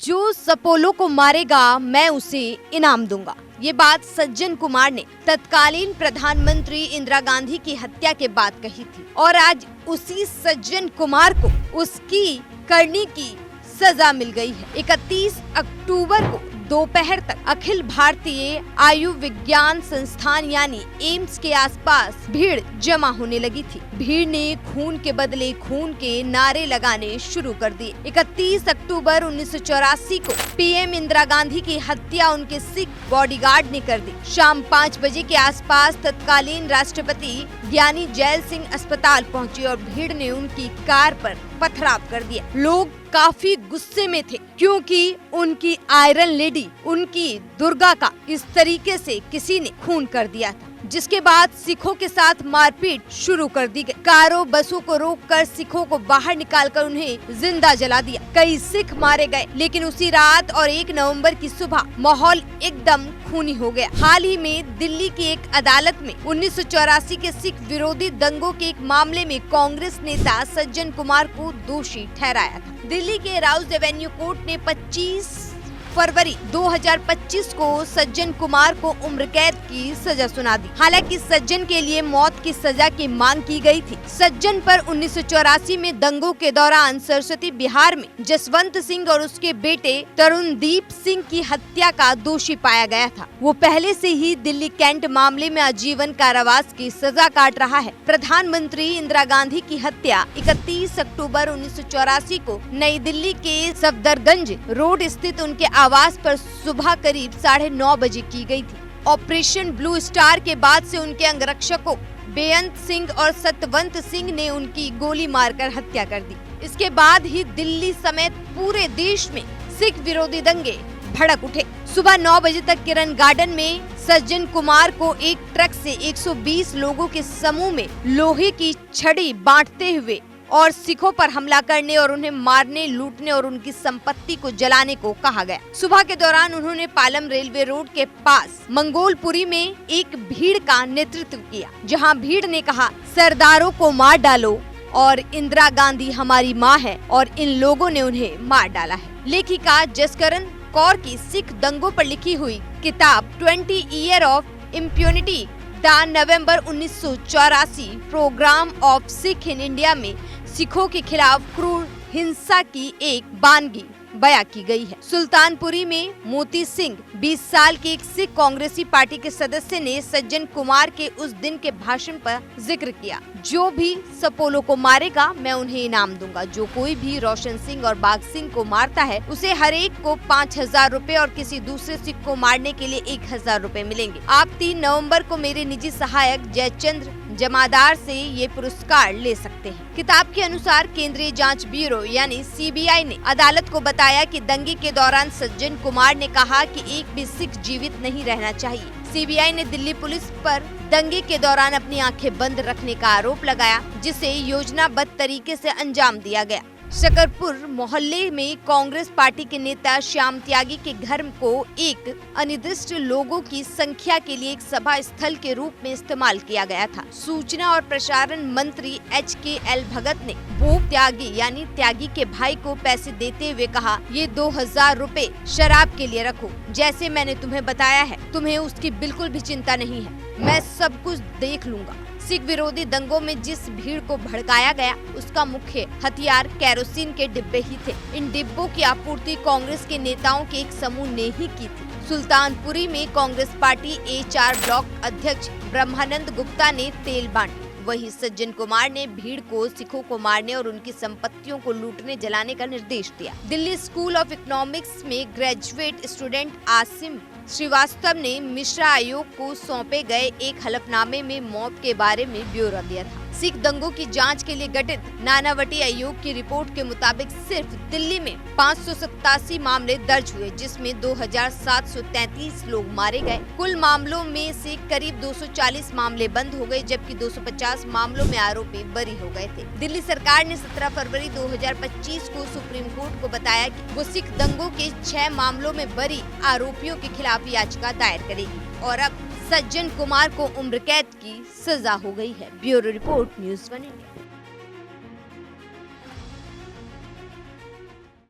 जो सपोलो को मारेगा मैं उसे इनाम दूंगा। ये बात सज्जन कुमार ने तत्कालीन प्रधानमंत्री इंदिरा गांधी की हत्या के बाद कही थी और आज उसी सज्जन कुमार को उसकी करनी की सजा मिल गई है। 31 अक्टूबर को दोपहर तक अखिल भारतीय आयुर्विज्ञान संस्थान यानी एम्स के आसपास भीड़ जमा होने लगी थी। भीड़ ने खून के बदले खून के नारे लगाने शुरू कर दिए। 31 अक्टूबर 1984 को पीएम इंदिरा गांधी की हत्या उनके सिख बॉडीगार्ड ने कर दी। शाम 5 बजे के आसपास तत्कालीन राष्ट्रपति ज्ञानी जैल सिंह अस्पताल पहुंचे और भीड़ ने उनकी कार पर पथराव कर दिया। लोग काफी गुस्से में थे क्योंकि उनकी आयरन लेडी, उनकी दुर्गा का इस तरीके से किसी ने खून कर दिया था, जिसके बाद सिखों के साथ मारपीट शुरू कर दी गई। कारों बसों को रोककर सिखों को बाहर निकालकर उन्हें जिंदा जला दिया। कई सिख मारे गए, लेकिन उसी रात और 1 नवंबर की सुबह माहौल एकदम खूनी हो गया। हाल ही में दिल्ली की एक अदालत में 1984 के सिख विरोधी दंगों के एक मामले में कांग्रेस नेता सज्जन कुमार को दोषी ठहराया था। दिल्ली के राउज एवेन्यू कोर्ट ने 25 फरवरी 2025 को सज्जन कुमार को उम्र कैद की सजा सुना दी। हालांकि सज्जन के लिए मौत की सजा की मांग की गई थी। सज्जन पर 1984 में दंगों के दौरान सरस्वती बिहार में जसवंत सिंह और उसके बेटे तरुणदीप सिंह की हत्या का दोषी पाया गया था। वो पहले से ही दिल्ली कैंट मामले में आजीवन कारावास की सजा काट रहा है। प्रधानमंत्री इंदिरा गांधी की हत्या 31 अक्टूबर 1984 को नई दिल्ली के सफदरगंज रोड स्थित उनके आवास पर सुबह करीब 9:30 बजे की गई थी। ऑपरेशन ब्लू स्टार के बाद से उनके अंगरक्षकों बेअंत सिंह और सतवंत सिंह ने उनकी गोली मारकर हत्या कर दी। इसके बाद ही दिल्ली समेत पूरे देश में सिख विरोधी दंगे भड़क उठे। सुबह 9 बजे तक किरण गार्डन में सज्जन कुमार को एक ट्रक से 120 लोगों के समूह में लोहे की छड़ी बांटते हुए और सिखों पर हमला करने और उन्हें मारने, लूटने और उनकी संपत्ति को जलाने को कहा गया। सुबह के दौरान उन्होंने पालम रेलवे रोड के पास मंगोलपुरी में एक भीड़ का नेतृत्व किया, जहां भीड़ ने कहा, सरदारों को मार डालो और इंदिरा गांधी हमारी माँ है, और इन लोगों ने उन्हें मार डाला है। लेखिका जसकरण कौर की सिख दंगों पर लिखी हुई किताब 20 year of impunity the November 1984 pogrom of Sikh in India में सिखों के खिलाफ क्रूर हिंसा की एक वानगी बयां की गई है। सुल्तानपुरी में मोती सिंह 20 साल के एक सिख कांग्रेसी पार्टी के सदस्य ने सज्जन कुमार के उस दिन के भाषण पर जिक्र किया, जो भी सपोलो को मारेगा मैं उन्हें इनाम दूंगा। जो कोई भी रोशन सिंह और बाघ सिंह को मारता है उसे हर एक को 5000 रुपए और किसी दूसरे सिख को मारने के लिए 1000 रुपए मिलेंगे। आप 3 नवंबर को मेरे निजी सहायक जयचंद्र जमादार से ये पुरस्कार ले सकते हैं। किताब के अनुसार केंद्रीय जांच ब्यूरो यानी सीबीआई ने अदालत को बताया कि दंगे के दौरान सज्जन कुमार ने कहा कि एक भी सिख जीवित नहीं रहना चाहिए। सीबीआई ने दिल्ली पुलिस पर दंगे के दौरान अपनी आंखें बंद रखने का आरोप लगाया, जिसे योजनाबद्ध तरीके से अंजाम दिया गया। शकरपुर मोहल्ले में कांग्रेस पार्टी के नेता श्याम त्यागी के घर को एक अनिर्दिष्ट लोगों की संख्या के लिए एक सभा स्थल के रूप में इस्तेमाल किया गया था। सूचना और प्रसारण मंत्री HKL भगत ने भूप त्यागी यानी त्यागी के भाई को पैसे देते हुए कहा, ये 2000 रुपए शराब के लिए रखो। जैसे मैंने तुम्हें बताया है, तुम्हें उसकी बिल्कुल भी चिंता नहीं है, मैं सब कुछ देख लूंगा। सिख विरोधी दंगों में जिस भीड़ को भड़काया गया उसका मुख्य हथियार केरोसिन के डिब्बे ही थे। इन डिब्बों की आपूर्ति कांग्रेस के नेताओं के एक समूह ने ही की थी। सुल्तानपुरी में कांग्रेस पार्टी HR ब्लॉक अध्यक्ष ब्रह्मानंद गुप्ता ने तेल बांटी। वहीं सज्जन कुमार ने भीड़ को सिखों को मारने और उनकी संपत्तियों को लूटने जलाने का निर्देश दिया। दिल्ली स्कूल ऑफ इकोनॉमिक्स में ग्रेजुएट स्टूडेंट आसिम श्रीवास्तव ने मिश्रा आयोग को सौंपे गए एक हलफनामे में मौत के बारे में ब्यौरा दिया था। सिख दंगों की जांच के लिए गठित नानावटी आयोग की रिपोर्ट के मुताबिक सिर्फ दिल्ली में 587 मामले दर्ज हुए, जिसमें 2733 लोग मारे गए। कुल मामलों में से करीब 240 मामले बंद हो गए, जबकि 250 मामलों में आरोपी बरी हो गए थे। दिल्ली सरकार ने 17 फरवरी 2025 को सुप्रीम कोर्ट को बताया कि वो सिख दंगों के 6 मामलों में बरी आरोपियों के खिलाफ याचिका दायर करेगी और अब सज्जन कुमार को उम्र कैद की सजा हो गई है। Bureau report, news 1 India.